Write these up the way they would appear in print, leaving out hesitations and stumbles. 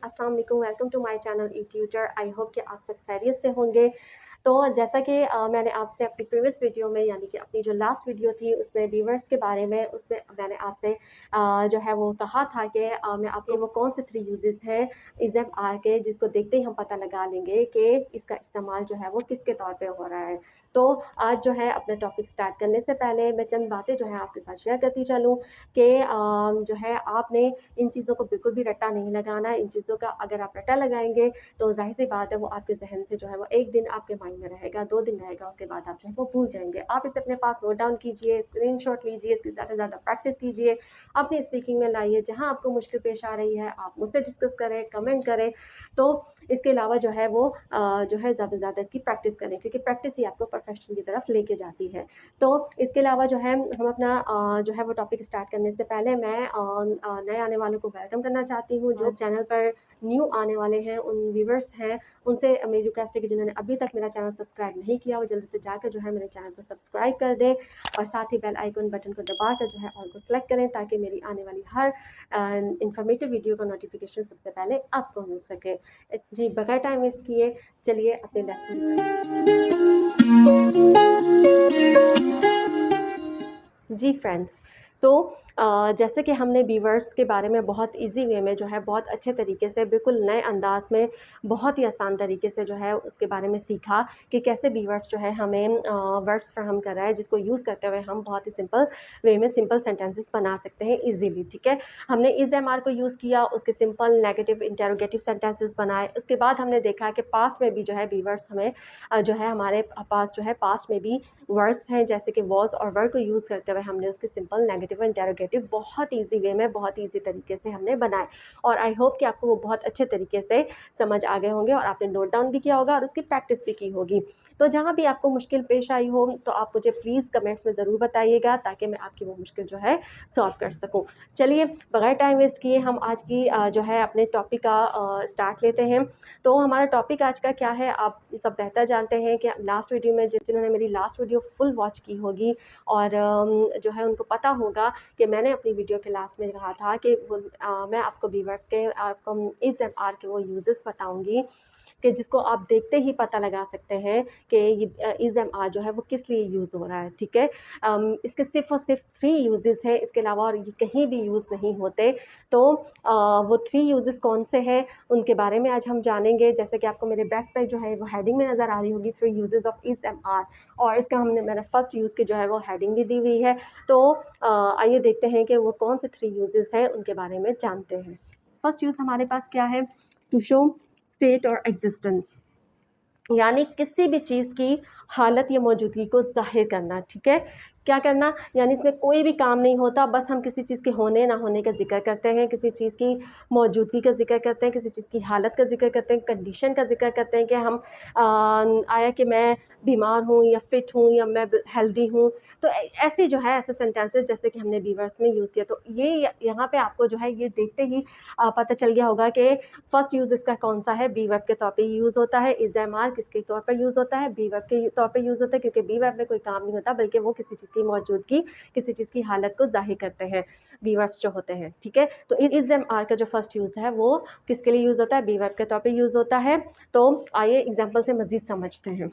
अस्सलाम वालेकुम, welcome to my channel E tutor. I hope कि आप सब खैरियत से होंगे। तो जैसा कि मैंने आपसे अपनी प्रीवियस वीडियो में यानी कि अपनी जो लास्ट वीडियो थी उसमें वीवर्स के बारे में उसमें मैंने आपसे जो है वो कहा था कि मैं आपके वो कौन से 3 यूजेस हैं इज़ेम आर के जिसको देखते ही हम पता लगा लेंगे कि इसका इस्तेमाल जो है वो किसके तौर पे हो रहा है। तो आज जो है अपना टॉपिक स्टार्ट करने से पहले मैं चंद बातें जो है आपके साथ शेयर करती चलूँ कि जो है आपने इन चीज़ों को बिल्कुल भी रट्टा नहीं लगाना है। इन चीज़ों का अगर आप रट्टा लगाएँगे तो ज़ाहिर-सी बात है वो आपके ज़हन से जो है वो 1 दिन आपके माइंड में रहेगा, 2 दिन रहेगा, उसके बाद आप जो है वो भूल जाएँगे। आप इसे अपने पास नोट डाउन कीजिए, स्क्रीनशॉट लीजिए, इसकी ज़्यादा से ज़्यादा प्रैक्टिस कीजिए, अपनी स्पीकिंग में लाइए। जहाँ आपको मुश्किल पेश आ रही है, आप मुझसे डिस्कस करें, कमेंट करें। तो इसके अलावा जो है वो जो है ज़्यादा से ज़्यादा इसकी प्रैक्टिस करें क्योंकि प्रैक्टिस ही आपको परफेक्शन की तरफ लेके जाती है। तो इसके अलावा जो है हम अपना जो है वो टॉपिक स्टार्ट करने से पहले मैं नए आने वालों को वेलकम करना चाहती हूँ। जो चैनल पर न्यू आने वाले हैं, उन व्यूअर्स हैं, उनसे मेरी रिक्वेस्ट है कि जिन्होंने अभी तक मेरा चैनल सब्सक्राइब नहीं किया वो जल्दी से जाकर जो है मेरे चैनल को सब्सक्राइब कर दें और साथ ही बेल आइकन बटन को दबाकर जो है ऑल को सेलेक्ट करें ताकि मेरी आने वाली हर इन्फॉर्मेटिव वीडियो का नोटिफिकेशन सबसे पहले आपको मिल सके। जी, बगैर टाइम वेस्ट किए चलिए अपने जी फ्रेंड्स, तो जैसे कि हमने वीवर्स के बारे में बहुत इजी वे में जो है बहुत अच्छे तरीके से बिल्कुल नए अंदाज में बहुत ही आसान तरीके से जो है उसके बारे में सीखा कि कैसे वीवर्स जो है हमें वर्ड्स फ्राहम कर रहा है जिसको यूज़ करते हुए हम बहुत ही सिंपल वे में सिंपल सेंटेंसेस बना सकते हैं इजीली। ठीक है, हमने इज एम आर को यूज़ किया, उसके सिंपल नेगेटिव इंटेरोगेटिव सेंटेंसेस बनाए। उसके बाद हमने देखा कि पास्ट में भी जो है वीवर्स हमें जो है हमारे पास जो है पास्ट में भी वर्ड्स हैं जैसे कि वॉज और वर्ड को यूज़ करते हुए हमने उसके सिंपल नेगेटिव इंटेरोगेटिव बहुत ईजी वे में बहुत ईजी तरीके से हमने बनाए और आई होप कि आपको वो बहुत अच्छे तरीके से समझ आ गए होंगे और आपने नोट डाउन भी किया होगा और उसकी प्रैक्टिस भी की होगी। तो जहाँ भी आपको मुश्किल पेश आई हो तो आप मुझे प्लीज़ कमेंट्स में ज़रूर बताइएगा ताकि मैं आपकी वो मुश्किल जो है सॉल्व कर सकूँ। चलिए बगैर टाइम वेस्ट किए हम आज की जो है अपने टॉपिक का स्टार्ट लेते हैं। तो हमारा टॉपिक आज का क्या है आप सब बेहतर जानते हैं कि लास्ट वीडियो में जिन्होंने मेरी लास्ट वीडियो फुल वॉच की होगी और जो है उनको पता होगा कि मैंने अपनी वीडियो के लास्ट में कहा था कि मैं आपको वीवर्स के आपको इस एम आर के वो यूजेस बताऊंगी कि जिसको आप देखते ही पता लगा सकते हैं कि ये इज़ एम आर जो है वो किस लिए यूज़ हो रहा है। ठीक है, इसके सिर्फ और सिर्फ 3 यूजेस हैं, इसके अलावा और ये कहीं भी यूज़ नहीं होते। तो वो 3 यूजेस कौन से हैं उनके बारे में आज हम जानेंगे। जैसे कि आपको मेरे बैक पे जो है वो हेडिंग में नज़र आ रही होगी 3 uses of is am are और इसका मैंने फर्स्ट यूज़ की जो है वो हेडिंग भी दी हुई है। तो आइए देखते हैं कि वो कौन से 3 यूजेस हैं उनके बारे में जानते हैं। फर्स्ट यूज़ हमारे पास क्या है, टू शो स्टेट और एग्जिस्टेंस, यानी किसी भी चीज़ की हालत या मौजूदगी को ज़ाहिर करना। ठीक है, क्या करना, यानी इसमें कोई भी काम नहीं होता, बस हम किसी चीज़ के होने ना होने का जिक्र करते हैं, किसी चीज़ की मौजूदगी का जिक्र करते हैं, किसी चीज़ की हालत का जिक्र करते हैं, कंडीशन का जिक्र करते हैं कि हम आया कि मैं बीमार हूँ या फिट हूँ या मैं हेल्दी हूँ। तो ऐसे जो है ऐसे सेंटेंसेस जैसे कि हमने वीवर्स में यूज़ किया। तो ये यहाँ पे आपको जो है ये देखते ही पता चल गया होगा कि फर्स्ट यूज़ इसका कौन सा है, बी वर्ब के तौर पे यूज़ होता है। इज़ एम आर किसके तौर पर यूज़ होता है, बी वर्ब के तौर पे यूज़ होता है क्योंकि बी वर्ब में कोई काम नहीं होता बल्कि वो किसी चीज़ की मौजूदगी, किसी चीज़ की हालत को ज़ाहिर करते हैं बी वर्ब्स जो होते हैं। ठीक है, तो इज़ एम आर का जो फर्स्ट यूज़ है वो किसके लिए यूज़ होता है, बी वर्ब के तौर पर यूज़ होता है। तो आइए एग्जाम्पल से मज़ीद समझते हैं।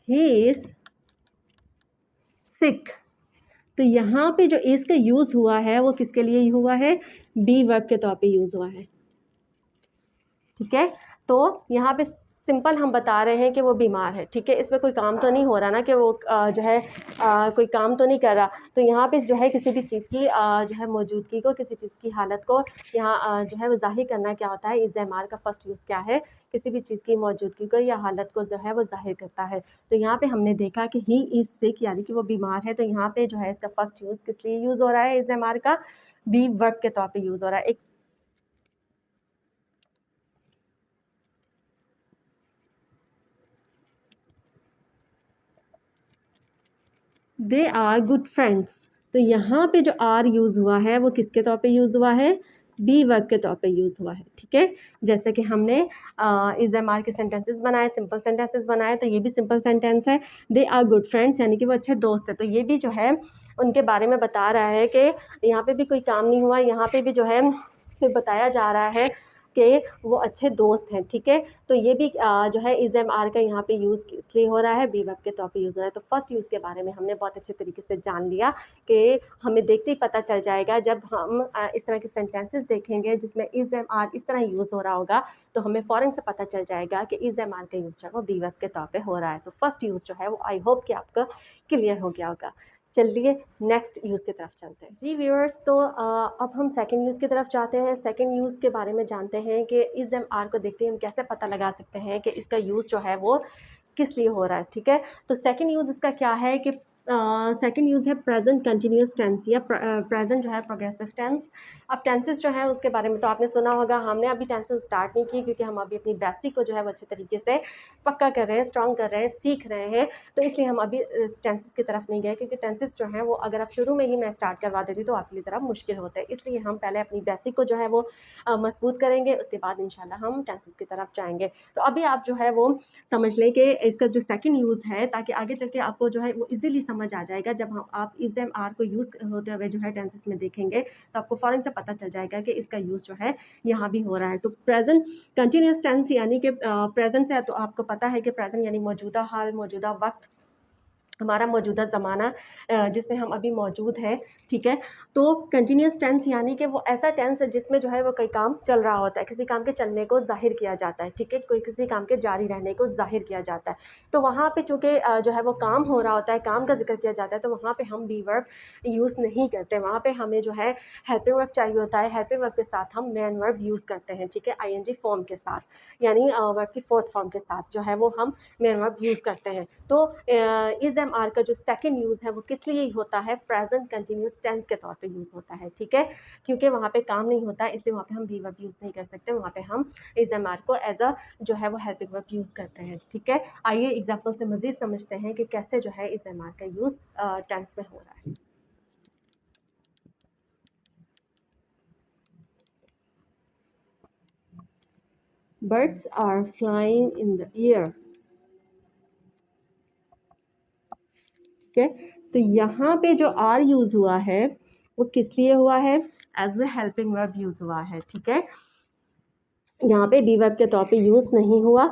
ही इज़ सिक, तो यहाँ पे जो इज़ का यूज़ हुआ है वो किसके लिए हुआ है, बी वर्ब के तौर पे यूज़ हुआ है। ठीक है, तो यहाँ पे सिंपल हम बता रहे हैं कि वो बीमार है। ठीक है, इसमें कोई काम तो नहीं हो रहा ना कि वो जो है कोई काम तो नहीं कर रहा। तो यहाँ पे जो है किसी भी चीज़ की जो है मौजूदगी को, किसी चीज़ की हालत को यहाँ जो है वो ज़ाहिर करना क्या होता है, इज़ एम आर का फर्स्ट यूज़ क्या है, किसी भी चीज़ की मौजूदगी को या हालत को जो है वो ज़ाहिर करता है। तो यहाँ पे हमने देखा कि ही इज़ सिक यानी कि वो बीमार है। तो यहाँ पे जो है इसका फर्स्ट यूज़ किस लिए यूज़ हो रहा है, इज़ एम आर का बी वर्ब के तौर पर यूज़ हो रहा है। दे आर गुड फ्रेंड्स, तो यहाँ पे जो आर यूज़ हुआ है वो किसके तौर पे यूज़ हुआ है, बी वर्ब के तौर पे यूज़ हुआ है, ठीक है। जैसे कि हमने इज़ एम आर के सेंटेंसेस बनाए, सिंपल सेंटेंसेस बनाए, तो ये भी सिंपल सेंटेंस है। दे आर गुड फ्रेंड्स, यानी कि वो अच्छे दोस्त हैं, तो ये भी जो है उनके बारे में बता रहा है कि यहाँ पे भी कोई काम नहीं हुआ, यहाँ पे भी जो है सिर्फ बताया जा रहा है कि वो अच्छे दोस्त हैं, ठीक है। तो ये भी जो है इज़ एम आर का यहाँ पे यूज़ इसलिए हो रहा है, बी वर्ब के तौर पे यूज़ हो रहा है। तो फर्स्ट यूज़ के बारे में हमने बहुत अच्छे तरीके से जान लिया कि हमें देखते ही पता चल जाएगा जब हम इस तरह के सेंटेंसेस देखेंगे जिसमें इज़ एम आर इस तरह यूज़ हो रहा होगा, तो हमें फ़ौरन से पता चल जाएगा कि इज़ एम आर का यूज़ जो है वो बी वर्ब के तौर पे हो रहा है। तो फर्स्ट यूज़ जो है वो आई होप कि आपका क्लियर हो गया होगा। चलिए नेक्स्ट यूज़ की तरफ चलते हैं। जी व्यूअर्स, तो अब हम सेकंड यूज़ की तरफ जाते हैं। सेकंड यूज़ के बारे में जानते हैं कि इज़ एम आर को देखते ही हम कैसे पता लगा सकते हैं कि इसका यूज़ जो है वो किस लिए हो रहा है, ठीक है। तो सेकंड यूज़ इसका क्या है कि सेकंड यूज़ है प्रेजेंट कंटिन्यूस टेंस या प्रेजेंट जो है प्रोग्रेसिव टेंस। अब टेंसेस जो है उसके बारे में तो आपने सुना होगा, हमने अभी टेंसेस स्टार्ट नहीं किए क्योंकि हम अभी अपनी बेसिक को जो है वो अच्छे तरीके से पक्का कर रहे हैं, स्ट्रॉन्ग कर रहे हैं, सीख रहे हैं। तो इसलिए हम अभी टेंसेस की तरफ नहीं गए क्योंकि टेंसेस जो हैं वो अगर आप शुरू में ही मैं स्टार्ट करवा देती तो आपके लिए ज़रा मुश्किल होता है। इसलिए हम पहले अपनी बेसिक को जो है वो मजबूत करेंगे, उसके बाद इंशाल्लाह हम टेंसेस की तरफ जाएंगे। तो अभी आप जो है वो समझ लें कि इसका जो सेकंड यूज़ है, ताकि आगे चल के आपको जो है वो इजीली समझ आ जाएगा। जब हम आप इज़ एम आर को यूज़ होते हुए जो है टेंसेस में देखेंगे तो आपको फ़ौरन से पता चल जाएगा कि इसका यूज़ जो है यहाँ भी हो रहा है। तो प्रेजेंट कंटिन्यूस टेंस यानी कि प्रेजेंट से तो आपको पता है कि प्रेजेंट यानी मौजूदा हाल, मौजूदा वक्त, हमारा मौजूदा ज़माना जिसमें हम अभी मौजूद हैं, ठीक है। तो कंटिन्यूस टेंस यानी कि वो ऐसा टेंस है जिसमें जो है वो कोई काम चल रहा होता है, किसी काम के चलने को ज़ाहिर किया जाता है, ठीक है। कोई किसी काम के जारी रहने को ज़ाहिर किया जाता है। तो वहाँ पे चूँकि जो है वो काम हो रहा होता है, काम का ज़िक्र किया जाता है, तो वहाँ पे हम बी वर्ब यूज़ नहीं करते। वहाँ पे हमें जो है हेल्पिंग वर्ब चाहिए होता है। हेल्पिंग वर्ब के साथ हम मेन वर्ब यूज़ करते हैं, ठीक है, आईएनजी फॉर्म के साथ, यानी वर्ब की फोर्थ फॉर्म के साथ जो है वो हम मेन वर्ब यूज़ करते हैं। तो इज़ एम आर का जो सेकंड यूज़ है वो किस लिए होता है, प्रेजेंट कंटिन्यूस टेंस के तौर पे यूज़ होता है, ठीक है। क्योंकि वहाँ पे काम नहीं होता है इसलिए वहाँ पे हम बी वर्ब यूज़ नहीं कर सकते, वहाँ पे हम इज़ एम आर को एज अ जो है वो हेल्पिंग वर्ब यूज़ करते हैं, ठीक है। आइए एग्जाम्पल से मज़ीद समझते हैं कि कैसे जो है इज़ एम आर का यूज़ टेंस में हो रहा है। Birds are flying in the air, ठीक है। तो यहाँ पे जो आर यूज़ हुआ है वो किस लिए हुआ है, as a helping verb use हुआ है, ठीक है। यहाँ पे बी वर्ब के तौर पे यूज़ नहीं हुआ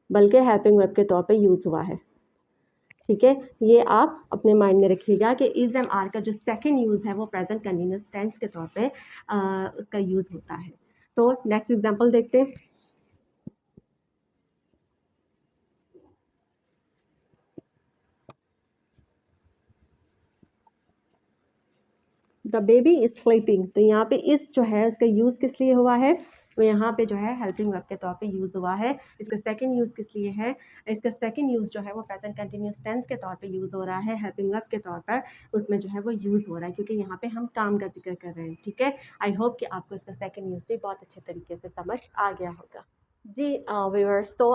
बल्कि हेल्पिंग वर्ब के तौर पे यूज़ हुआ है, ठीक है। ये आप अपने माइंड में रखिएगा कि इज़ एम आर का जो सेकंड यूज़ है वो प्रेजेंट कंटिन्यूस टेंस के तौर पे उसका यूज़ होता है। तो नेक्स्ट एग्जांपल देखते हैं। द बेबी इज़ स्लीपिंग, तो यहाँ पे इस जो है उसका यूज़ किस लिए हुआ है, वो यहाँ पे जो है हेल्पिंग वर्ब के तौर पे यूज़ हुआ है। इसका सेकंड यूज़ किस लिए है, इसका सेकंड यूज़ जो है वो प्रेजेंट कंटिन्यूस टेंस के तौर पे यूज़ हो रहा है, हेल्पिंग वर्ब के तौर पर उसमें जो है वो यूज़ हो रहा है क्योंकि यहाँ पे हम काम का जिक्र कर रहे हैं, ठीक है। आई होप कि आपको इसका सेकंड यूज़ भी बहुत अच्छे तरीके से समझ आ गया होगा। जी व्यूअर्स, तो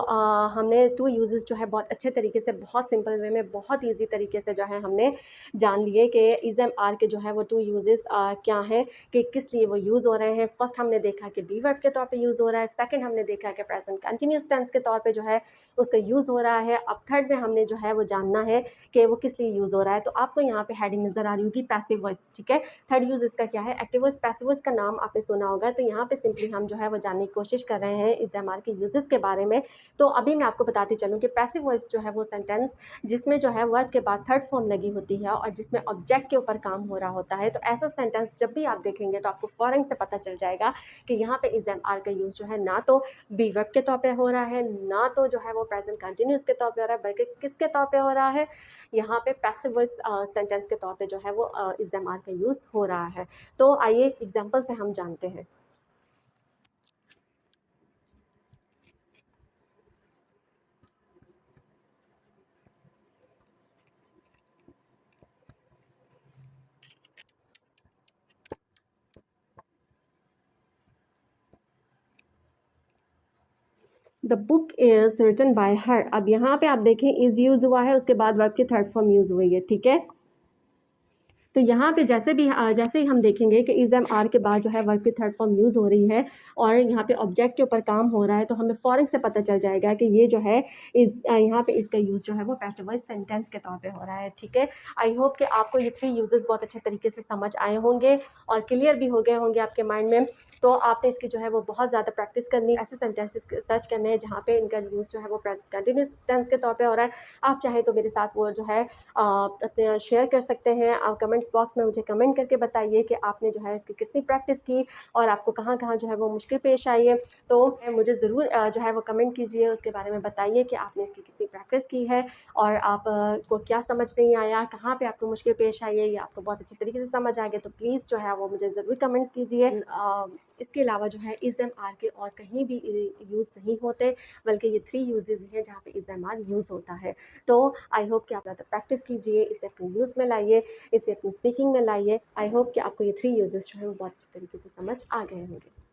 हमने टू यूजेस जो है बहुत अच्छे तरीके से, बहुत सिंपल वे में, बहुत इजी तरीके से जो है हमने जान लिए कि इज़ एम आर के जो है वो टू यूजेस क्या हैं, कि किस लिए वो यूज़ हो रहे हैं। फर्स्ट हमने देखा कि बी वर्ब के तौर पे यूज़ हो रहा है, सेकंड हमने देखा कि प्रेजेंट कंटिन्यूस टेंस के तौर पे जो है उसका यूज़ हो रहा है। अब थर्ड में हमने जो है वो जानना है कि वो किस लिए यूज़ हो रहा है। तो आपको यहाँ पे हेडिंग नज़र आ रही होगी पैसिव वॉइस, ठीक है। थर्ड यूज़ इसका क्या है, एक्टिव वॉइस। पैसिव वॉइस का नाम आपने सुना होगा, तो यहाँ पे सिंपली हम जो है वो जानने की कोशिश कर रहे हैं इज़ एम आर के यूजेस के बारे में। तो अभी मैं आपको बताती चलूँ कि पैसिव वॉइस जो है वो सेंटेंस जिसमें जो है वर्ब के बाद थर्ड फॉर्म लगी होती है और जिसमें ऑब्जेक्ट के ऊपर काम हो रहा होता है। तो ऐसा सेंटेंस जब भी आप देखेंगे तो आपको फ़ौरन से पता चल जाएगा कि यहाँ पे इज़ एम आर का यूज़ जो है ना तो बी वर्ब के तौर पे हो रहा है, ना तो जो है वो प्रेजेंट कंटिन्यूस के तौर पे हो रहा है, बल्कि किसके तौर पे हो रहा है, यहाँ पे पैसिव वॉइस सेंटेंस के तौर पे जो है वो इज़ एम आर का यूज़ हो रहा है। तो आइए एग्जाम्पल से हम जानते हैं। The book is written by her. अब यहाँ पे आप देखें इज़ यूज़ हुआ है, उसके बाद वर्ब की थर्ड फॉर्म यूज़ हुई है, ठीक है। तो यहाँ पे जैसे ही हम देखेंगे कि इज़ एम आर के बाद जो है वर्ब की थर्ड फॉर्म यूज़ हो रही है और यहाँ पे ऑब्जेक्ट के ऊपर काम हो रहा है, तो हमें फ़ौरन से पता चल जाएगा कि ये जो है यहाँ पे इसका यूज़ जो है वो पैसिव वॉइस सेंटेंस के तौर पे हो रहा है। ठीक है, आई होप कि आपको ये 3 यूजेस बहुत अच्छे तरीके से समझ आए होंगे और क्लियर भी हो गए होंगे आपके माइंड में। तो आपने इसकी जो है वो बहुत ज़्यादा प्रैक्टिस करनी है, ऐसे सेंटेंसेस सर्च करने हैं जहाँ पे इनका यूज़ जो है वो प्रेजेंट कंटिन्यूस टेंस के तौर पे हो रहा है। आप चाहें तो मेरे साथ वो जो है अपने शेयर कर सकते हैं। आप कमेंट्स बॉक्स में मुझे कमेंट करके बताइए कि आपने जो है इसकी कितनी प्रैक्टिस की और आपको कहाँ-कहाँ जो है वो मुश्किल पेश आई है। तो मुझे ज़रूर जो है वो कमेंट कीजिए, उसके बारे में बताइए कि आपने इसकी कितनी प्रैक्टिस की है और आप को क्या समझ नहीं आया, कहाँ पे आपको मुश्किल पेश आई है, ये आपको बहुत अच्छे तरीके से समझ आ गया। तो प्लीज़ जो है वो मुझे ज़रूर कमेंट्स कीजिए। इसके अलावा जो है इज़ एम आर के और कहीं भी यूज़ नहीं होते, बल्कि ये 3 यूजेज़ हैं जहाँ पे इज़ एम आर यूज़ होता है। तो आई होप कि आप ज़्यादा प्रैक्टिस कीजिए, इसे अपने यूज़ में लाइए, इसे अपनी स्पीकिंग में लाइए। आई होप कि आपको ये 3 यूजेज़ जो है वो बहुत अच्छे तरीके से समझ आ गए होंगे।